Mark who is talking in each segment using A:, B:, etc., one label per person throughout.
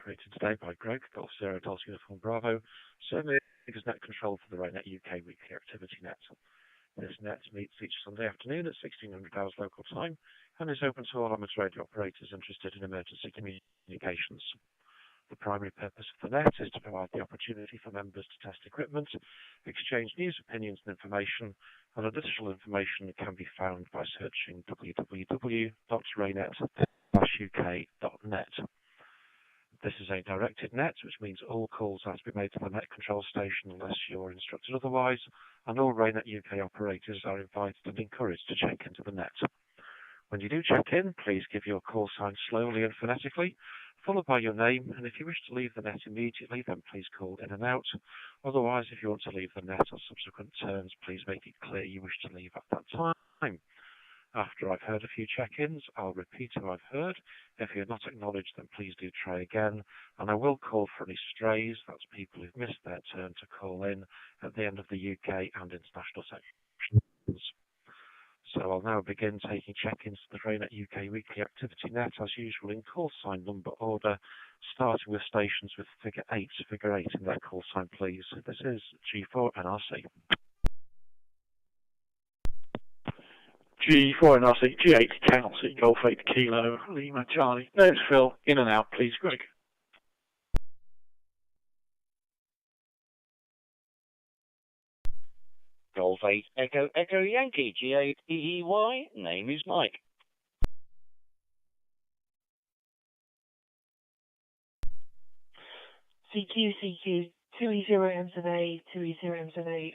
A: operated today by Greg, Golf Zero Delta Uniform Bravo, serving as net control for the RAYNET-UK weekly activity net. This net meets each Sunday afternoon at 1600 hours local time and is open to all amateur radio operators interested in emergency communications. The primary purpose of the net is to provide the opportunity for members to test equipment, exchange news, opinions and information, and additional information can be found by searching www.raynet-uk.net. This is a directed net, which means all calls have to be made to the net control station unless you're instructed otherwise, and all RAYNET UK operators are invited and encouraged to check into the net. When you do check in, please give your call sign slowly and phonetically, followed by your name, and if you wish to leave the net immediately, then please call in and out. Otherwise, if you want to leave the net on subsequent turns, please make it clear you wish to leave at that time. After I've heard a few check-ins, I'll repeat who I've heard. If you're not acknowledged, then please do try again, and I will call for any strays, that's people who've missed their turn to call in, at the end of the UK and international sections. So I'll now begin taking check-ins to the RAYNET UK weekly activity net as usual in call sign number order, starting with stations with figure 8 in their call sign please. This is G4 NRC.
B: G4 NRC, G8 Council, Golf 8 Kilo, Lima Charlie. There's Phil, in and out please, Greg.
C: Golf 8 Echo Echo Yankee, G8 EEY, name is Mike.
D: CQ 2E0MZA, 2E0MZA.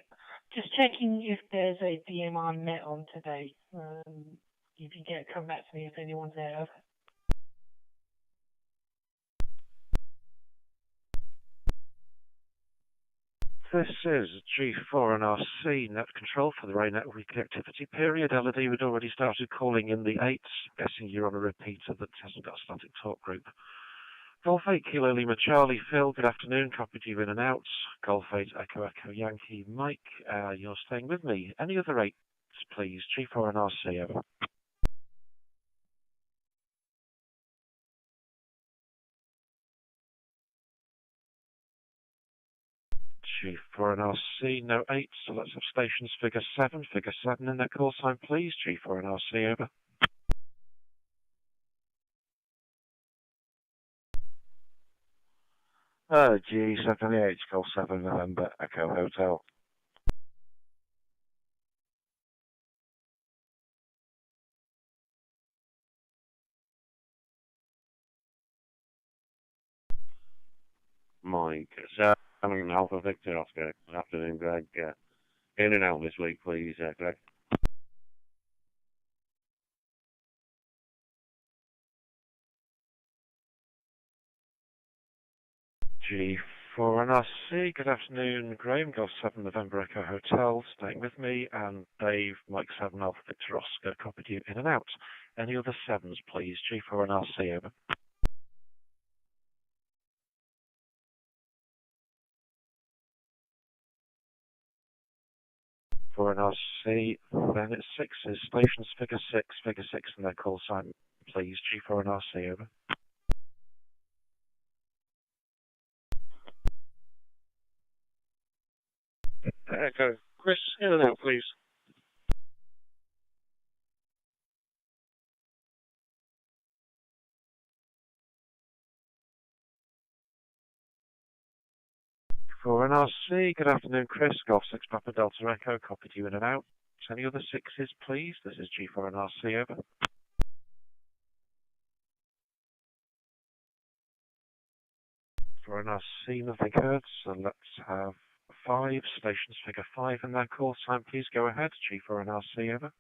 D: Just checking if there's a DMR net on today. If you get, come back to me if anyone's there. Over.
A: This is G4 NRC net control for the RAYNET weekly activity period. LED, we'd already started calling in the 8s, guessing you're on a repeater that hasn't got a static talk group. Golf 8 Kilo Lima Charlie, Phil, good afternoon, copied you in and out. Golf 8 Echo Echo Yankee, Mike, you're staying with me. Any other 8s, please? G4 NRC, over. G4 NRC, no 8s, so let's have stations figure 7 in their call sign, please. G4 NRC, over. G78, Golf 7 November, Echo Hotel.
E: Mike, Salmon Alpha Victor Oscar. Good afternoon, Greg. In and out this week, please, Greg.
A: G4 NRC, good afternoon, Graham, Golf 7 November Echo Hotel, staying with me, and Dave, Mike 7 Alpha Victor Oscar, copied you in and out. Any other 7s, please? G4 NRC, over. For NRC, then it's 6s, stations figure 6 in their call sign, please. G4 NRC, over.
B: Echo, Chris, in and out please.
A: For NRC, good afternoon, Chris, Golf 6 Papa Delta Echo, copied you in and out. Any other 6s, please? This is G4 NRC, over. For NRC, nothing heard, so let's have 5, stations figure 5 in their call sign, please go ahead. G4 NRC, over.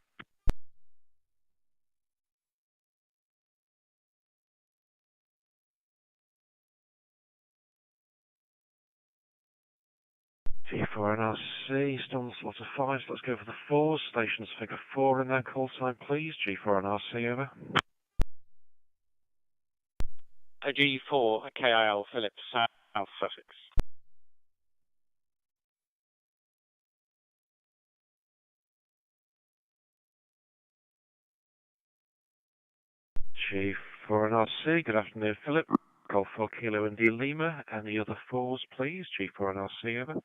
A: G4 NRC, still on the slot of 5s, let's go for the 4s, stations figure 4 in their call sign, please. G4 NRC, over.
B: G4 KIL Phillips, South Sussex.
A: G4 NRC, good afternoon, Philip. Golf 4 Kilo India Lima. Any other 4s, please? G4 and RC, over.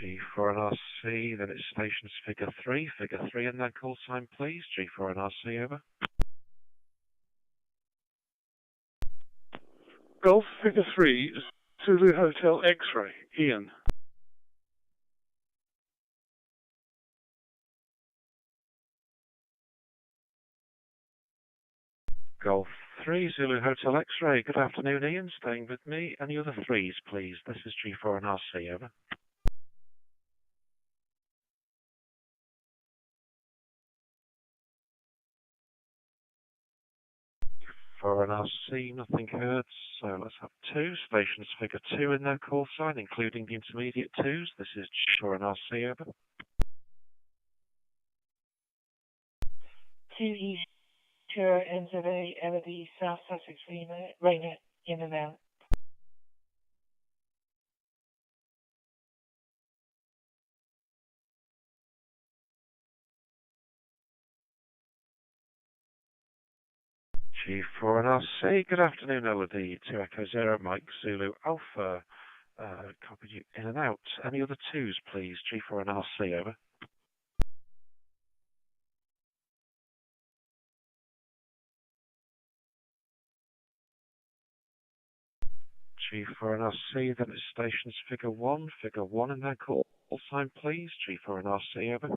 A: G4 and RC, then it's stations figure 3 and then call sign, please. G4 and RC, over.
B: Golf figure 3, Zulu Hotel X-ray, Ian.
A: Golf 3, Zulu Hotel X-ray. Good afternoon, Ian. Staying with me. Any other 3s, please? This is G4 and RC, over. For an RC, nothing heard, so let's have 2. Stations figure 2 in their call sign, including the intermediate 2s. This is for an RC, over.
D: 2 Sure NZA, Everdy, South Sussex, Raynet, in and out.
A: G4 and RC, good afternoon, Elodie. 2 Echo 0, Mike Zulu Alpha. Copied you in and out. Any other 2s, please? G4 and RC, over. G4 and RC, then it's stations figure 1 in their call sign, please. G4 and RC, over.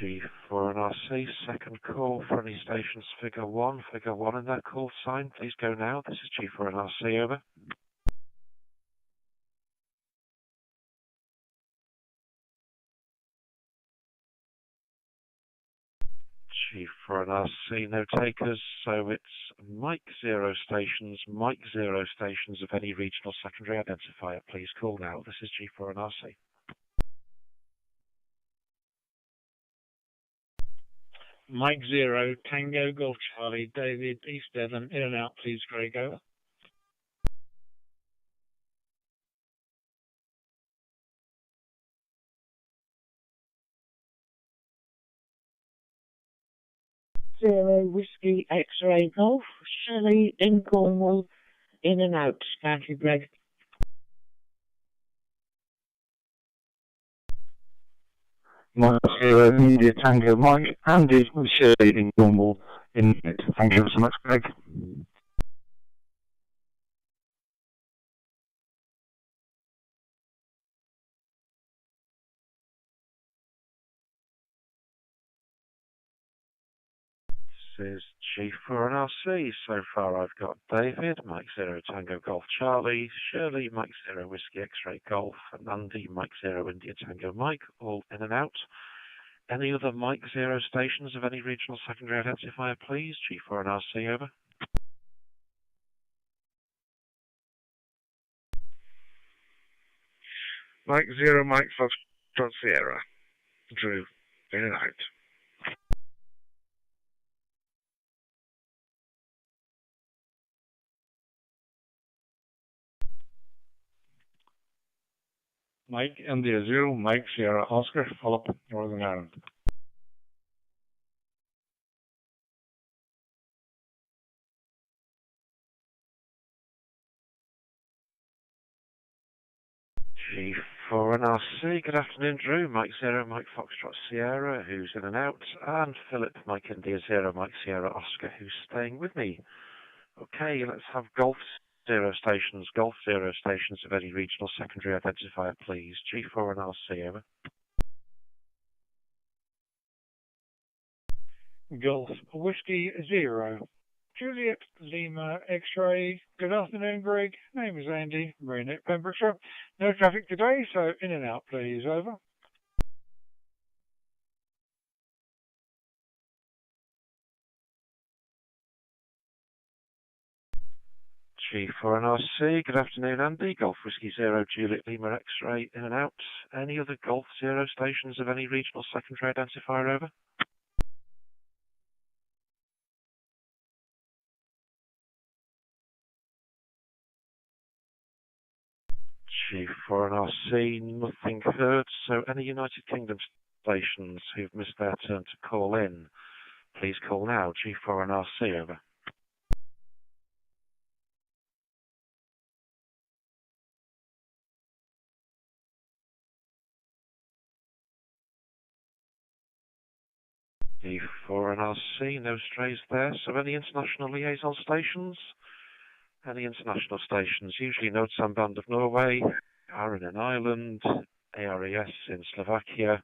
A: G4 and RC, second call for any stations figure 1 in their call sign. Please go now. This is G4 and RC, over. G4 and RC, no takers, so it's Mike 0 stations of any regional secondary identifier. Please call now. This is G4 and RC.
B: Mike 0, Tango, Golf Charlie, David, East Devon, in and out, please, Greg, over.
C: Zero Whiskey X-ray Golf, Shelley in Cornwall, in and out. Thank you, Greg.
B: Mike 0, India Tango, Mike, Andy, Shirley in Cornwall, in it. Thank you so much, Greg.
A: This is G4 and RC. So far I've got David, Mike 0 Tango Golf Charlie, Shirley, Mike 0 Whiskey X-ray Golf, and Andy, Mike 0 India Tango Mike, all in and out. Any other Mike 0 stations of any regional secondary identifier, please? G4 and RC, over.
E: Mike 0, Mike Foxtrot Sierra. Drew, in and out.
B: Mike India 0, Mike Sierra Oscar, Philip, Northern Ireland.
A: G4 and RC, good afternoon, Drew. Mike 0, Mike Foxtrot Sierra, who's in and out, and Philip, Mike India 0, Mike Sierra Oscar, who's staying with me. Okay, let's have Golf 0 stations of any regional secondary identifier, please. G4 and RC, over.
B: Golf Whiskey 0, Juliet Lima X-ray. Good afternoon, Greg. Name is Andy, RAYNET, Pembrokeshire. No traffic today, so in and out, please, over.
A: G4 and RC, good afternoon, Andy. Golf Whiskey 0, Juliet Lima X-ray, in and out. Any other Golf 0 stations of any regional secondary identifier, over? G4NRC, nothing heard. So any United Kingdom stations who've missed their turn to call in, please call now. G4NRC, over. G4NRC, no strays there. So any international liaison stations? Any international stations? Usually Nord-Samband of Norway, AREN in Ireland, ARES in Slovakia.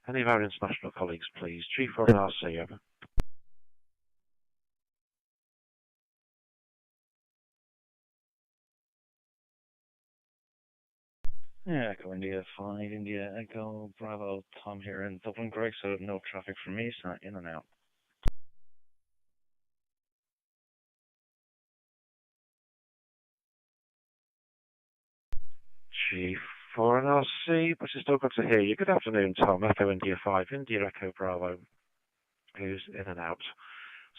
A: Any of our international colleagues, please. G4NRC, over.
F: Yeah, Echo India 5, India Echo, Bravo, Tom here in Dublin, Greg, so no traffic for me, so in and out.
A: G4NRC, but it's still good to hear you. Good afternoon, Tom. Echo India 5, India Echo Bravo, who's in and out.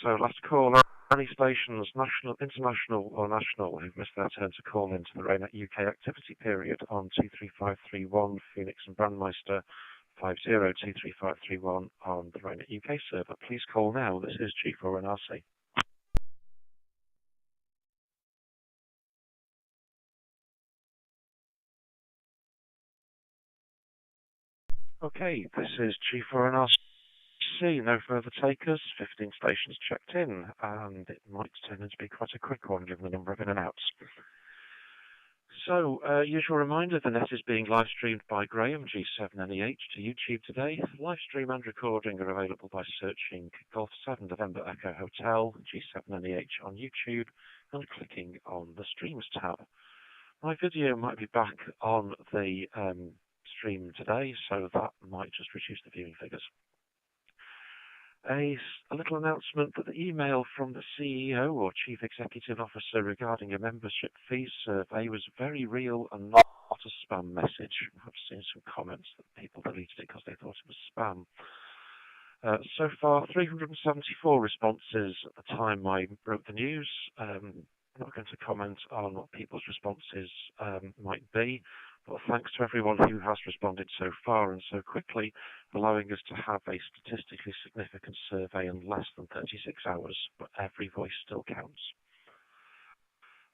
A: So last call, any stations, national, international or national, who've missed their turn to call into the RAYNET-UK activity period on 23531 Pheonix and Brandmeister 50 23531 on the RAYNET-UK server. Please call now. This is G4NRC. Okay, this is G4NRC. No further takers, 15 stations checked in, and it might turn into be quite a quick one given the number of in and outs. So, usual reminder, the net is being live streamed by Graham, G7NEH, to YouTube today. Live stream and recording are available by searching Golf 7 November Echo Hotel, G7NEH on YouTube, and clicking on the Streams tab. My video might be back on the stream today, so that might just reduce the viewing figures. A little announcement that the email from the CEO or Chief Executive Officer regarding a membership fees survey was very real and not a spam message. I've seen some comments that people deleted it because they thought it was spam. So far, 374 responses at the time I wrote the news. I'm not going to comment on what people's responses might be, but thanks to everyone who has responded so far and so quickly, allowing us to have a statistically significant survey in less than 36 hours, but every voice still counts.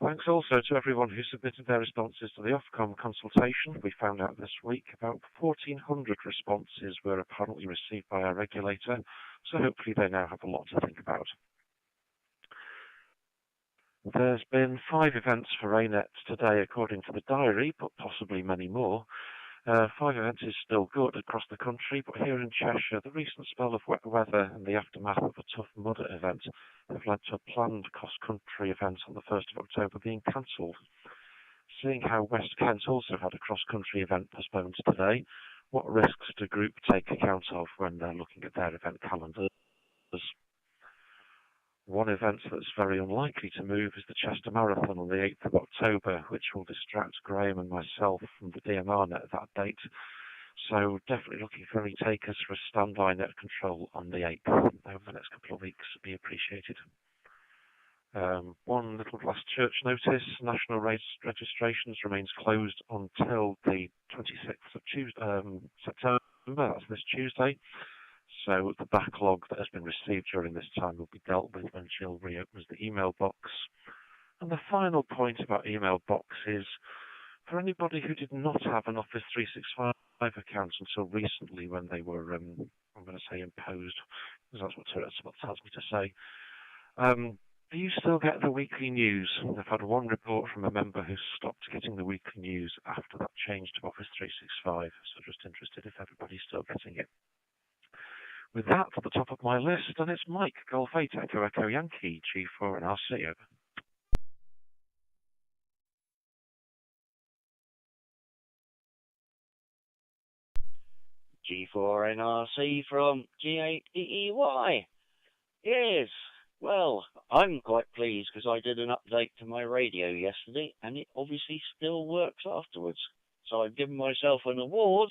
A: Thanks also to everyone who submitted their responses to the Ofcom consultation. We found out this week about 1,400 responses were apparently received by our regulator, so hopefully they now have a lot to think about. There's been 5 events for RAYNET today according to the diary, but possibly many more. 5 events is still good across the country, but here in Cheshire, the recent spell of wet weather and the aftermath of a tough mudder event have led to a planned cross-country event on the 1st of October being cancelled. Seeing how West Kent also had a cross-country event postponed today, what risks do group take account of when they're looking at their event calendars? One event that's very unlikely to move is the Chester Marathon on the 8th of October, which will distract Graham and myself from the DMR net at that date. So definitely looking for any takers for a standby net control on the 8th over the next couple of weeks would be appreciated. One little last church notice, national race registrations remains closed until the 26th of September, that's this Tuesday. So the backlog that has been received during this time will be dealt with when Jill reopens the email box. And the final point about email box is, for anybody who did not have an Office 365 account until recently when they were, I'm going to say imposed, because that's what tells me to say, do you still get the weekly news? I've had one report from a member who stopped getting the weekly news after that change to Office 365, so just interested if everybody's still getting it. With that, at the top of my list, and it's Mike, Golf 8 Echo Echo Yankee, G4NRC, over.
G: G4NRC from G8EEY. Yes, well, I'm quite pleased because I did an update to my radio yesterday and it obviously still works afterwards. So I've given myself an award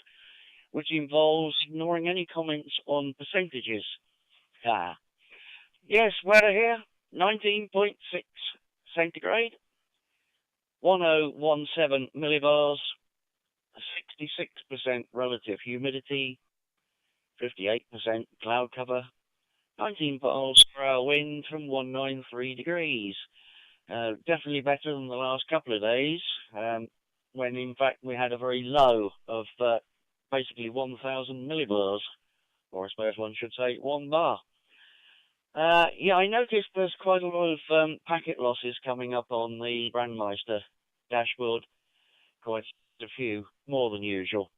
G: which involves ignoring any comments on percentages. Yes, weather here, 19.6 centigrade, 1017 millibars, 66% relative humidity, 58% cloud cover, 19 miles per hour wind from 193 degrees. Definitely better than the last couple of days, when in fact we had a very low of basically 1,000 millibars, or I suppose one should say 1 bar. Yeah, I noticed there's quite a lot of packet losses coming up on the Brandmeister dashboard. Quite a few, more than usual.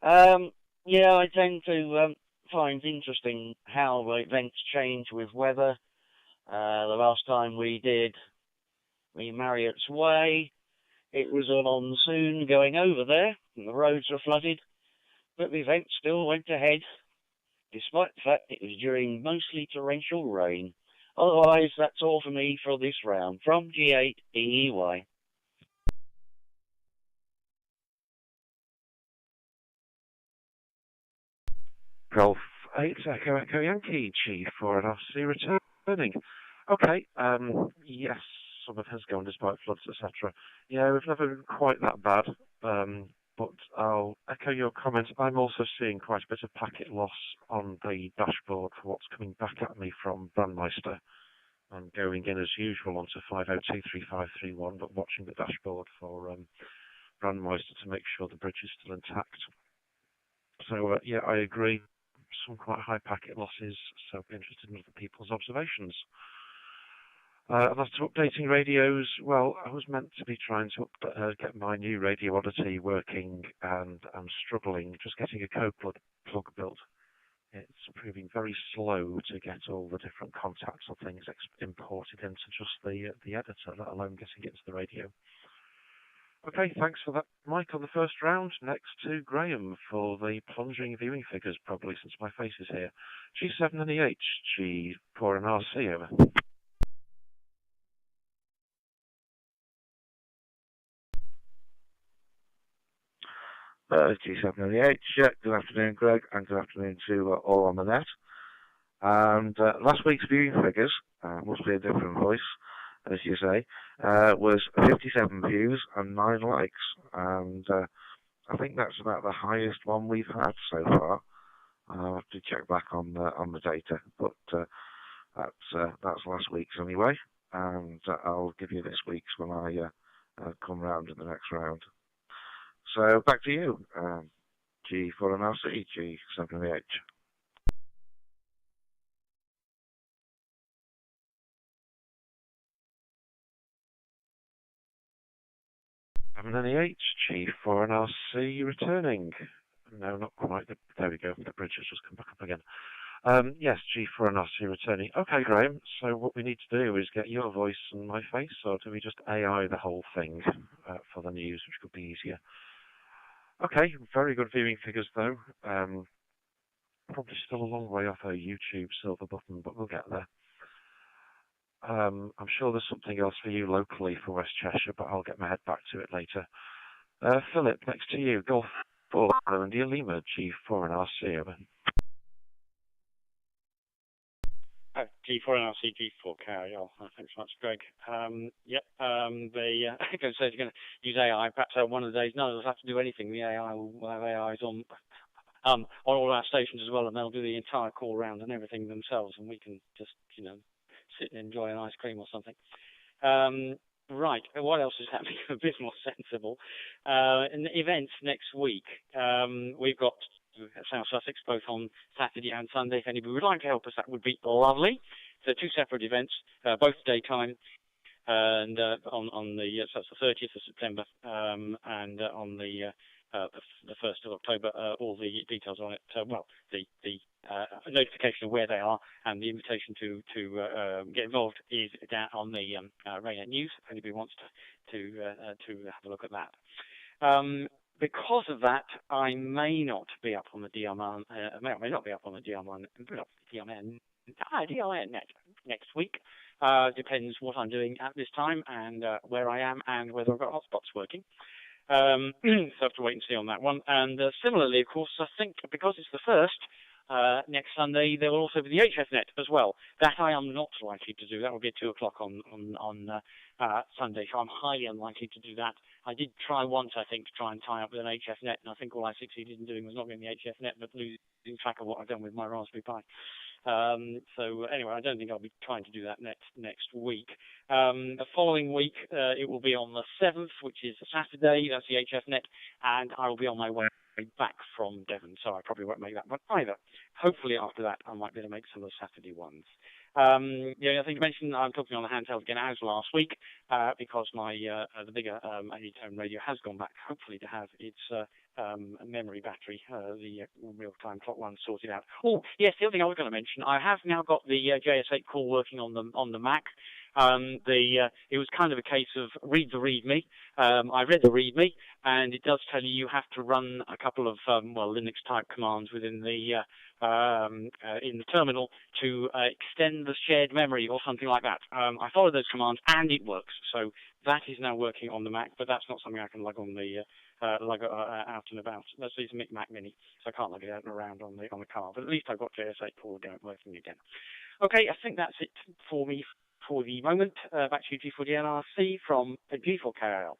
G: Yeah, I tend to find interesting how events change with weather. The last time we did Marriott's Way, it was a monsoon going over there, and the roads were flooded, but the event still went ahead, despite the fact it was during mostly torrential rain. Otherwise, that's all for me for this round. From G8EEY.
A: Golf 8 Echo Echo Yankee Chief for an RC returning. Okay, yes, summer has gone despite floods, etc. Yeah, we've never been quite that bad, but I'll echo your comments. I'm also seeing quite a bit of packet loss on the dashboard for what's coming back at me from Brandmeister. I'm going in as usual onto 5023531, but watching the dashboard for Brandmeister to make sure the bridge is still intact. So, yeah, I agree. Some quite high packet losses, so I'll be interested in other people's observations. And as to updating radios, well, I was meant to be trying to get my new Radio Oddity working, and I'm struggling just getting a code plug built. It's proving very slow to get all the different contacts or things imported into just the editor, let alone getting it to the radio. Okay, thanks for that, Mike, on the first round. Next to Graham for the plunging viewing figures, probably, since my face is here. G7 and EH, G4 and RC, over.
H: G7 and EH, good afternoon, Greg, and good afternoon to all on the net. And last week's viewing figures, must be a different voice, as you say, was 57 views and 9 likes, and I think that's about the highest one we've had so far. I'll have to check back on the data, but that's last week's anyway, and I'll give you this week's when I come round in the next round. So back to you, G4 and RC, G7 and EH.
A: G7 G4 and RC returning. No, not quite. There we go. The bridge has just come back up again. Yes, G4 and RC returning. Okay, Graham. So what we need to do is get your voice and my face, or do we just AI the whole thing for the news, which could be easier? Okay, very good viewing figures though. Probably still a long way off a YouTube silver button, but we'll get there. I'm sure there's something else for you locally for West Cheshire, but I'll get my head back to it later. Philip, next to you, Golf 4, India Lima, G4 and RC, over.
I: G4 and RC, G4 carry on. Thanks so much, Greg. Yep, they I can say they're going to use AI. Perhaps one of the days none of us have to do anything. The AI will have AIs on all our stations as well, and they'll do the entire call round and everything themselves, and we can just, sit and enjoy an ice cream or something. Right, what else is happening? A bit more sensible. In the events next week, we've got South Sussex both on Saturday and Sunday. If anybody would like to help us, that would be lovely. So 2 separate events, both daytime, and on the so that's the 30th of September, and on the 1st of October. All the details on it. Well, the notification of where they are and the invitation to get involved is down on the RAYNET News. If anybody wants to have a look at that. Because of that, I may not be up on the DMR. May not be up on the DMR next week. Depends what I'm doing at this time and where I am and whether I've got hotspots working. So I have to wait and see on that one. And similarly, of course, I think because it's the first, next Sunday there will also be the HFNet as well. That I am not likely to do. That will be at 2 o'clock on Sunday, so I'm highly unlikely to do that. I did try once, I think, to try and tie up with an HFNet, and I think all I succeeded in doing was not getting the HFNet, but losing track of what I've done with my Raspberry Pi. So anyway, I don't think I'll be trying to do that next week. The following week, it will be on the 7th, which is Saturday. That's the HFNet, and I will be on my way back from Devon, so I probably won't make that one either. Hopefully after that, I might be able to make some of the Saturday ones. The other thing to mention, I'm talking on the handheld again as last week, because my the bigger 80-tone radio has gone back, hopefully to have its memory battery, the real-time clock one, sorted out. Oh, yes, the other thing I was going to mention, I have now got the JS8 call working on the Mac. It was kind of a case of read the README. I read the README, and it does tell you have to run a couple of Linux-type commands within the in the terminal to extend the shared memory or something like that. I followed those commands, and it works. So that is now working on the Mac, but that's not something I can lug on the out and about. That's a Mac Mini, so I can't lug it out and around on the car. But at least I've got JS8 Paul working again. Okay, I think that's it for me for the moment. Back to you, G4DNRC from G4KIL.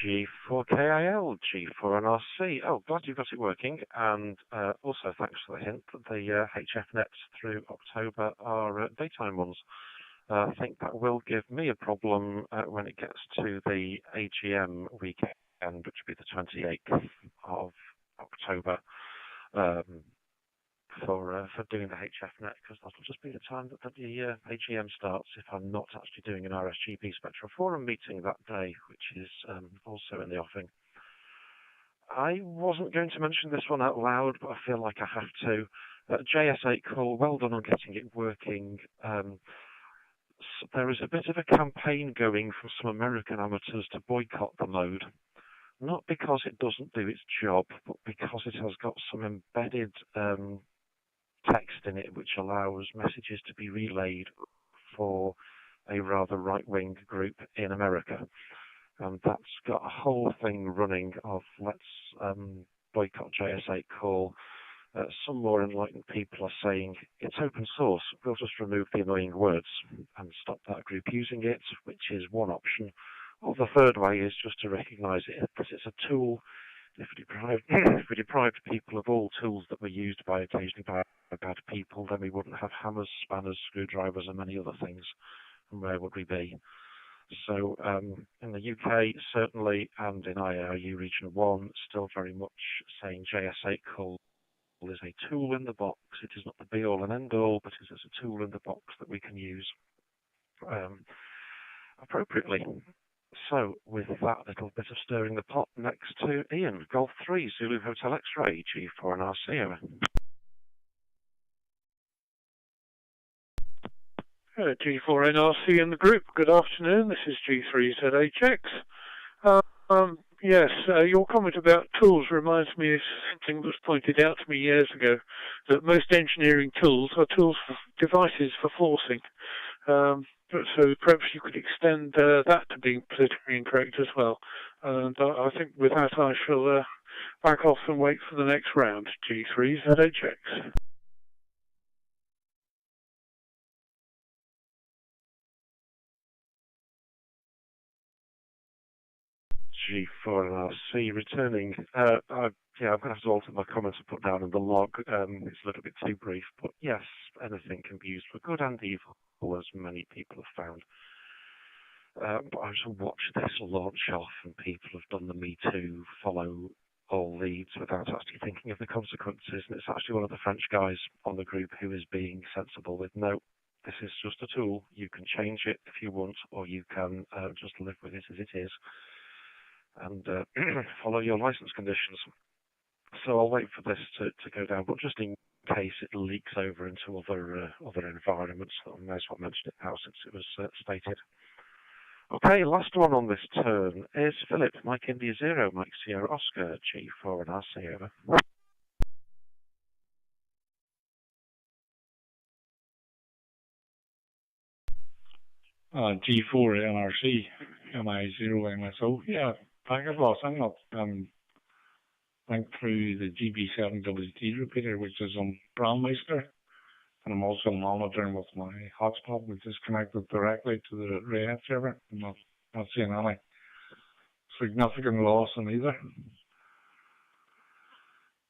A: G4KIL, G4NRC. Oh, glad you got it working. And also thanks for the hint that the HFNets through October are daytime ones. I think that will give me a problem when it gets to the AGM weekend, which will be the 28th of October. For doing the HFNet, because that'll just be the time that the AGM starts if I'm not actually doing an RSGP Spectral Forum meeting that day, which is also in the offing. I wasn't going to mention this one out loud, but I feel like I have to. JS8 call, well done on getting it working. There is a bit of a campaign going from some American amateurs to boycott the mode. Not because it doesn't do its job, but because it has got some embedded text in it which allows messages to be relayed for a rather right-wing group in America. And that's got a whole thing running of let's boycott JS8 call. Some more enlightened people are saying it's open source, we'll just remove the annoying words and stop that group using it, which is one option. Or the third way is just to recognise it as it's a tool. If we deprived people of all tools that were used by occasionally bad people, then we wouldn't have hammers, spanners, screwdrivers, and many other things. And where would we be? So in the UK, certainly, and in IARU Region 1, still very much saying JS8 call is a tool in the box. It is not the be-all and end-all, but it is a tool in the box that we can use appropriately. So, with that little bit of stirring the pot, next to Ian, Golf 3, Zulu Hotel X-Ray, G4NRC, over.
B: G4NRC in the group, good afternoon, this is G3ZHX. Yes, your comment about tools reminds me of something that was pointed out to me years ago, that most engineering tools are tools for devices for forcing. So perhaps you could extend that to being politically incorrect as well. And I think with that I shall back off and wait for the next round. G3ZHX.
A: G4NRC returning. I'm going to have to alter my comments and put down in the log. It's a little bit too brief, but yes, anything can be used for good and evil, as many people have found. But I just watch this launch off, and people have done the Me Too, follow all leads without actually thinking of the consequences. And it's actually one of the French guys on the group who is being sensible with, no, this is just a tool. You can change it if you want, or you can just live with it as it is. And follow your license conditions. So I'll wait for this to go down, but just in case it leaks over into other environments, I may as well mention it now since it was stated. Okay, last one on this turn is Philip, Mike India 0, Mike Sierra Oscar, G4NRC, over.
B: G4NRC, MI0 MSO. Yeah, thanks a lot.
J: went through the GB7WT repeater, which is on Brandmeister, and I'm also monitoring with my hotspot, which is connected directly to the RAYNET server. I'm not seeing any significant loss in either.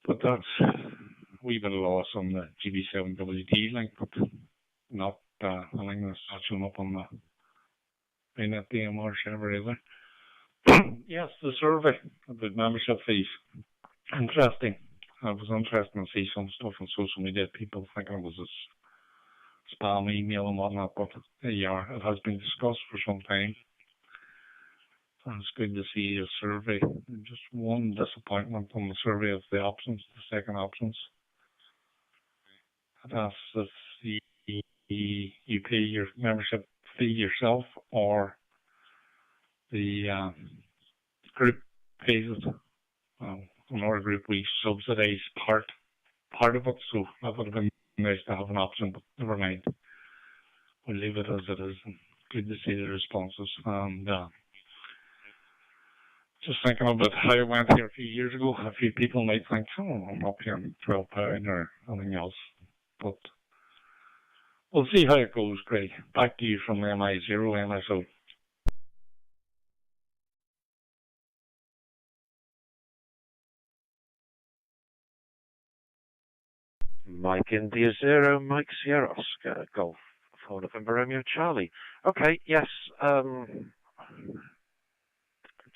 J: But that's a wee bit of loss on the GB7WT link, but not anything that's showing up on the RAYNET DMR server either. Yes, the survey about membership fees. Interesting. It was interesting to see some stuff on social media, people thinking it was a spam email and whatnot, but there you are. It has been discussed for some time. And it's good to see a survey. Just one disappointment on the survey of the options, the second options. It asks if you pay your membership fee yourself or the group pays it. In our group, we subsidise part of it, so that would have been nice to have an option, but never mind. We'll leave it as it is. And good to see the responses. And just thinking about how it went here a few years ago, a few people might think, oh, I'm not paying £12 or anything else. But we'll see how it goes, Greg. Back to you from the MI0 MSO.
A: Mike India 0, Mike Sierra Oscar, Golf 4 November Romeo Charlie. Okay, yes,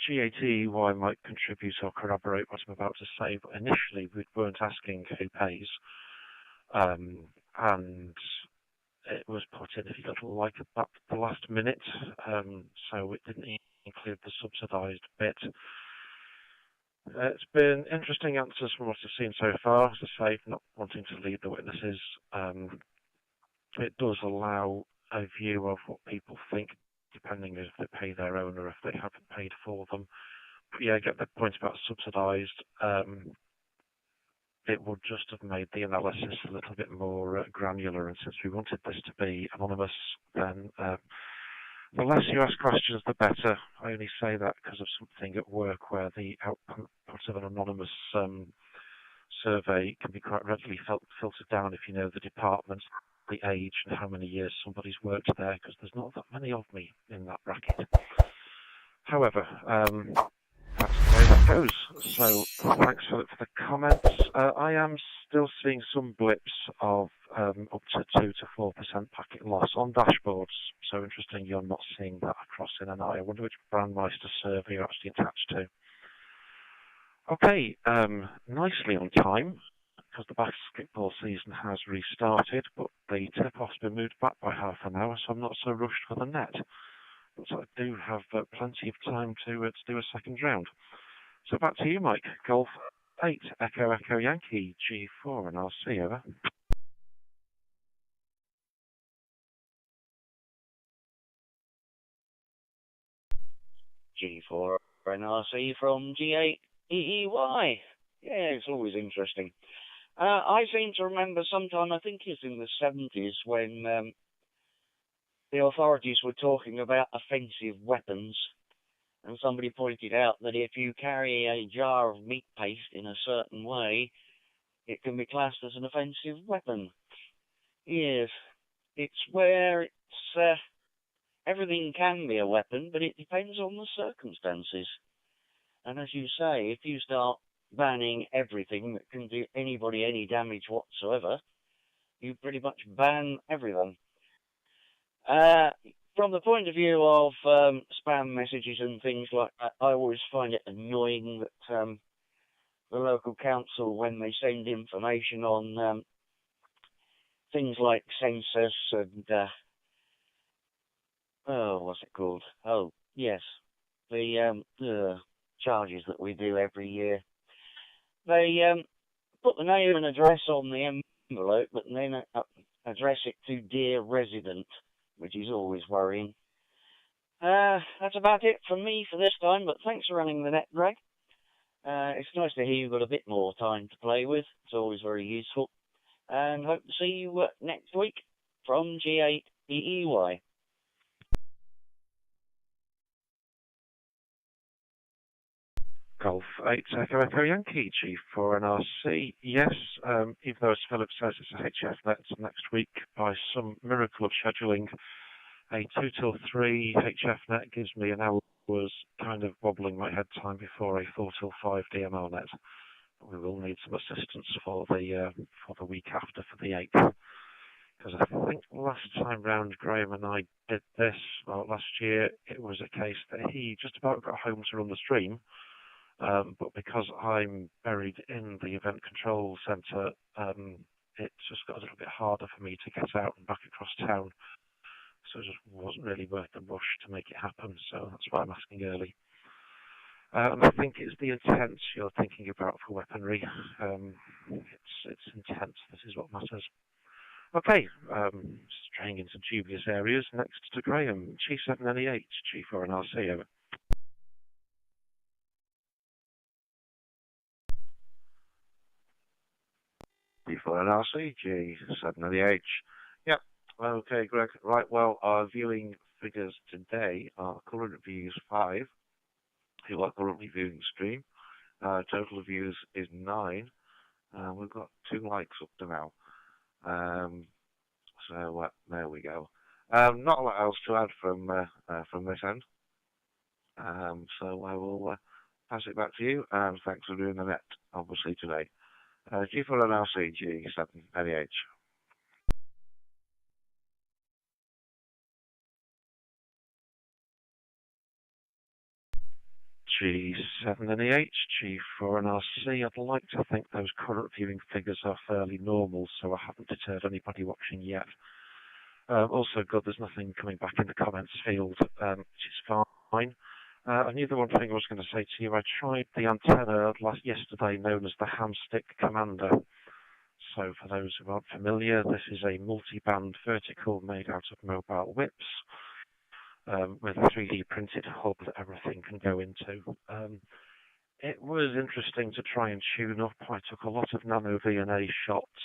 A: GATEY might contribute or corroborate what I'm about to say, but initially we weren't asking who pays, and it was put in, if you got like at the last minute, so it didn't include the subsidised bit. It's been interesting answers from what I've seen so far. As I say, not wanting to lead the witnesses, it does allow a view of what people think, depending if they pay their own or if they haven't paid for them. But yeah, I get the point about subsidised. It would just have made the analysis a little bit more granular, and since we wanted this to be anonymous, then the less you ask questions, the better. I only say that because of something at work where the output of an anonymous survey can be quite readily filtered down if you know the department, the age, and how many years somebody's worked there, because there's not that many of me in that bracket. However, that's the way that goes. So thanks for the comments. I am still seeing some blips of up to 2 to 4% packet loss on dashboards. So interesting you're not seeing that across in an eye. I wonder which Brandmeister server you're actually attached to. Okay, nicely on time, because the basketball season has restarted, but the tip-off's been moved back by half an hour, so I'm not so rushed for the net. So I do have plenty of time to do a second round. So back to you, Mike. Golf 8, Echo Echo Yankee, G4, and I'll see you, over.
G: G4 and RC from G8EEY. Yeah, it's always interesting. I seem to remember sometime, I think it's in the 70s, when the authorities were talking about offensive weapons, and somebody pointed out that if you carry a jar of meat paste in a certain way, it can be classed as an offensive weapon. Yes, it's where it's everything can be a weapon, but it depends on the circumstances. And as you say, if you start banning everything that can do anybody any damage whatsoever, you pretty much ban everything. From the point of view of spam messages and things like that, I always find it annoying that the local council, when they send information on things like census and what's it called? Oh, yes, the charges that we do every year. They put the name and address on the envelope, but then address it to Dear Resident, which is always worrying. That's about it from me for this time, but thanks for running the net, Greg. It's nice to hear you've got a bit more time to play with. It's always very useful. And hope to see you next week from G8EEY.
A: Golf 8 Echo Echo Yankee, G4NRC. Yes, even though as Philip says it's a HF net next week, by some miracle of scheduling, a 2 till 3 HF net gives me an hour's kind of wobbling my head time before a 4 till 5 DMR net. We will need some assistance for the week after, for the 8th. Because I think last time round Graham and I did this, well, last year, it was a case that he just about got home to run the stream. But because I'm buried in the event control centre, it just got a little bit harder for me to get out and back across town. So it just wasn't really worth the rush to make it happen. So that's why I'm asking early. And I think it's the intent you're thinking about for weaponry. It's intent. This is what matters. Okay, straying into dubious areas. Next to Graham, G7NEH, G4NRC, over. G4NRC, G7NEH. Yep, okay, Greg. Right, well, our viewing figures today are current views 5, who are currently viewing the stream. Total views is 9. We've got 2 likes up to now. So there we go. Not a lot else to add from this end. So I will pass it back to you, and thanks for doing the net, obviously, today. G4NRC, G7NEH. G7NEH, G4NRC. I'd like to think those current viewing figures are fairly normal, so I haven't deterred anybody watching yet. Also good, there's nothing coming back in the comments field, which is fine. I knew the one thing I was going to say to you. I tried the antenna yesterday known as the Hamstick Commander. So for those who aren't familiar, this is a multi-band vertical made out of mobile whips, with a 3D printed hub that everything can go into. It was interesting to try and tune up. I took a lot of nano VNA shots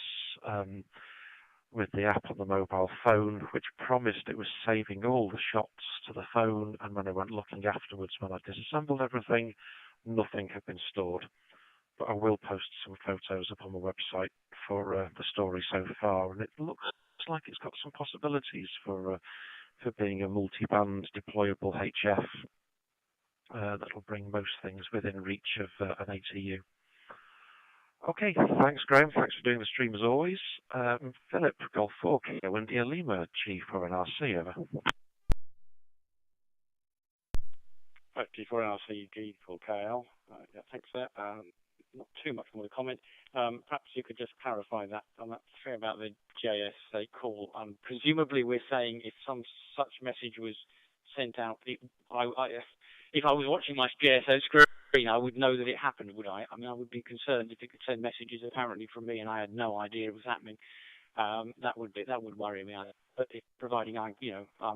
A: with the app on the mobile phone, which promised it was saving all the shots to the phone, and when I went looking afterwards, when I disassembled everything, nothing had been stored. But I will post some photos up on my website for the story so far, and it looks like it's got some possibilities for being a multi-band deployable HF that'll bring most things within reach of an ATU. Okay, thanks Graham, thanks for doing the stream as always. Philip, Golf 4, Kilo India Lima, G4NRC, over.
I: Right, G4NRC, G4KL. Yeah, thanks for that. Not too much more to comment. Perhaps you could just clarify that on that thing about the JSA call. Presumably we're saying if some such message was sent out, if I was watching my GSO screen, I would know that it happened, would I? I mean, I would be concerned if it could send messages apparently from me and I had no idea it was happening. That would worry me. But if, providing I'm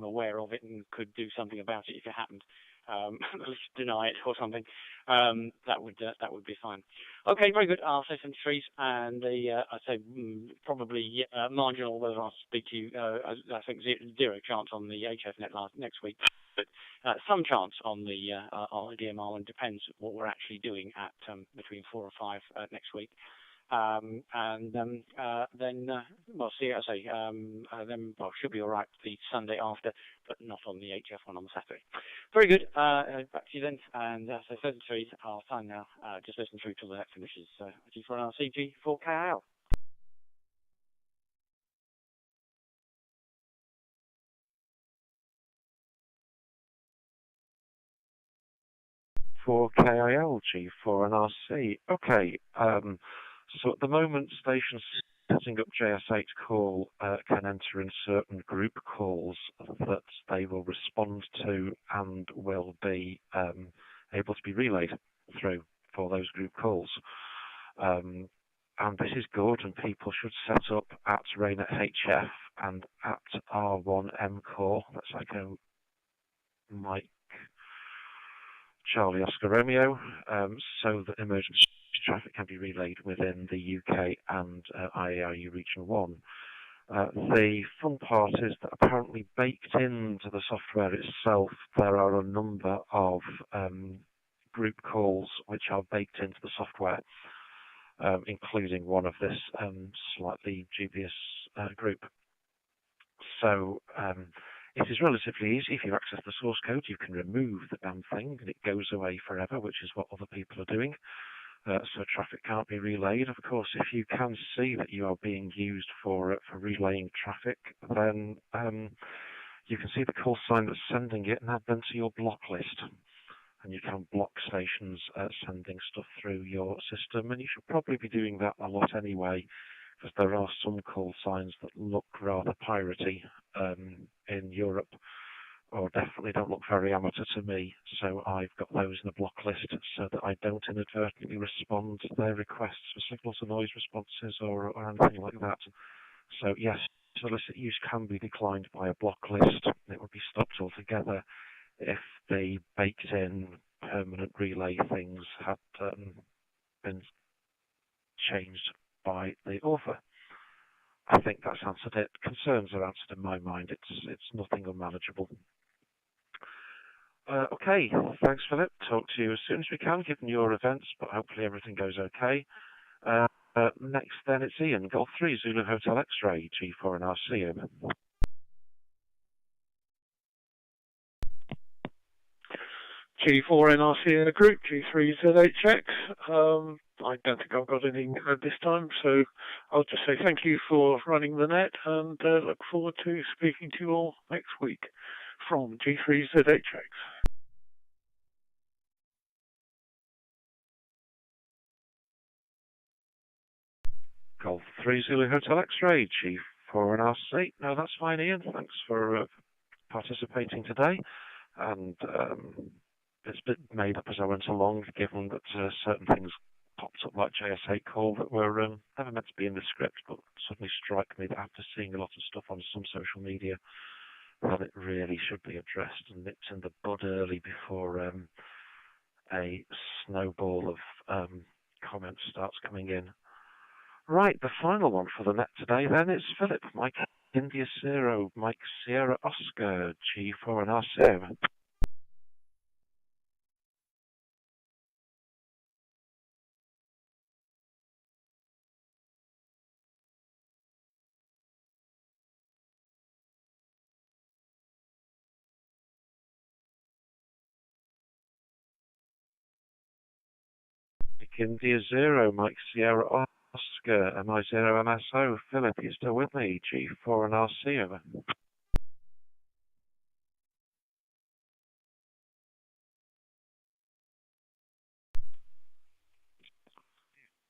I: aware of it and could do something about it if it happened, at least deny it or something, that would be fine. Okay, very good. I'll say some trees, and I'd say probably marginal whether I'll speak to you. I think zero chance on the HF net next week, but some chance on the DMR, and depends what we're actually doing at between 4 and 5 next week. Then we'll see. I say then should be all right the Sunday after, but not on the HF one on the Saturday. Very good. Back to you then. And so 33, our time now. Just listen through till the next finishes. G4NRC, G4KL.
A: For KIL, G4NRC. Okay. So at the moment, stations setting up JS8 call can enter in certain group calls that they will respond to and will be able to be relayed through for those group calls. And this is good, and people should set up at RAYNET-HF and at R1M core. That's Echo Mike Charlie Oscar Romeo, so that emergency traffic can be relayed within the UK and IARU Region 1. The fun part is that apparently baked into the software itself, there are a number of group calls which are baked into the software, including one of this slightly dubious group. So it is relatively easy. If you access the source code, you can remove the damn thing and it goes away forever, which is what other people are doing. So traffic can't be relayed. Of course, if you can see that you are being used for relaying traffic, then you can see the call sign that's sending it and add them to your block list. And you can block stations sending stuff through your system, and you should probably be doing that a lot anyway, because there are some call signs that look rather piratey in Europe, or definitely don't look very amateur to me. So I've got those in a block list so that I don't inadvertently respond to their requests for signal to noise responses or anything like that. So yes, solicit use can be declined by a block list. It would be stopped altogether if the baked-in permanent relay things had been changed by the author. I think that's answered it. Concerns are answered in my mind. It's nothing unmanageable. Okay, thanks, Philip. Talk to you as soon as we can, given your events, but hopefully everything goes okay. Next, then, it's Ian, Golf 3, Zulu Hotel X-Ray, G4 and RC. Over.
B: G4 NRC in the group, G3 ZHX. I don't think I've got anything this time, so I'll just say thank you for running the net and look forward to speaking to you all next week from G3 ZHX.
A: Golf 3 Zulu Hotel X-Ray, G4 and RC. No, that's fine, Ian. Thanks for participating today. And it's been made up as I went along, given that certain things popped up like JS8 call that were never meant to be in the script, but suddenly strike me that after seeing a lot of stuff on some social media, that it really should be addressed and nipped in the bud early before a snowball of comments starts coming in. Right, the final one for the net today then is Philip, Mike India Zero, Mike Sierra Oscar, G4 and RC. Mike India Zero, Mike Sierra Oscar, MI Zero MSO. Philip, you still with me? G4 and RC over.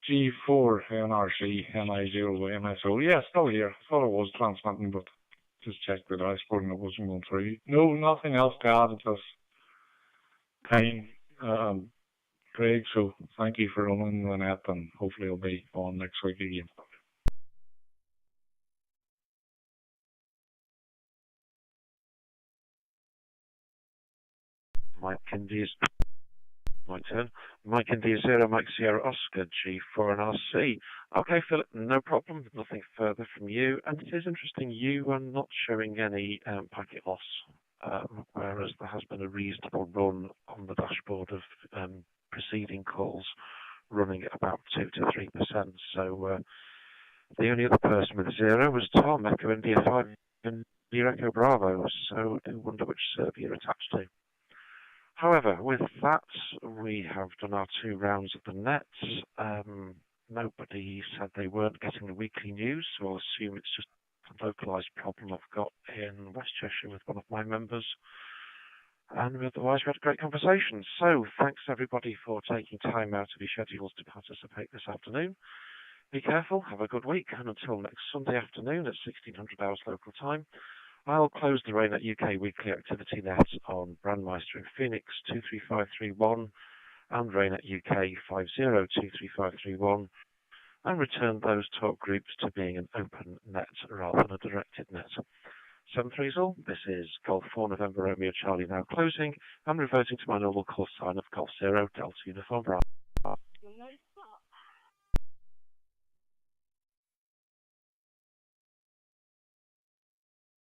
J: G4 NRC MI0 MSO. Yeah, still here. I thought it was transmitting, but just checked the dashboard and it wasn't going through. No, nothing else to add. It's just time, Craig. So thank you for running the net, and hopefully I'll be on next week again.
A: Mike India, my turn. Mike India Zero, Mike Sierra Oscar, G4 and RC. Okay, Philip, no problem. Nothing further from you. And it is interesting, you are not showing any packet loss, whereas there has been a reasonable run on the dashboard of preceding calls running at about 2 to 3%. So the only other person with zero was Tom, Echo India 5 and Echo Bravo. So I do wonder which server you're attached to. However, with that, we have done our 2 rounds of the nets. Nobody said they weren't getting the weekly news, so I'll assume it's just a localised problem I've got in West Cheshire with one of my members. And otherwise, we had a great conversation. So, thanks everybody for taking time out of your schedules to participate this afternoon. Be careful, have a good week, and until next Sunday afternoon at 1600 hours local time, I'll close the RAYNET-UK weekly activity net on Brandmeister in Pheonix 23531 and RAYNET-UK 5023531 and return those talk groups to being an open net rather than a directed net. 730 all, this is Golf 4 November Romeo Charlie now closing and reverting to my normal course sign of Golf 0 Delta Uniform Bravo.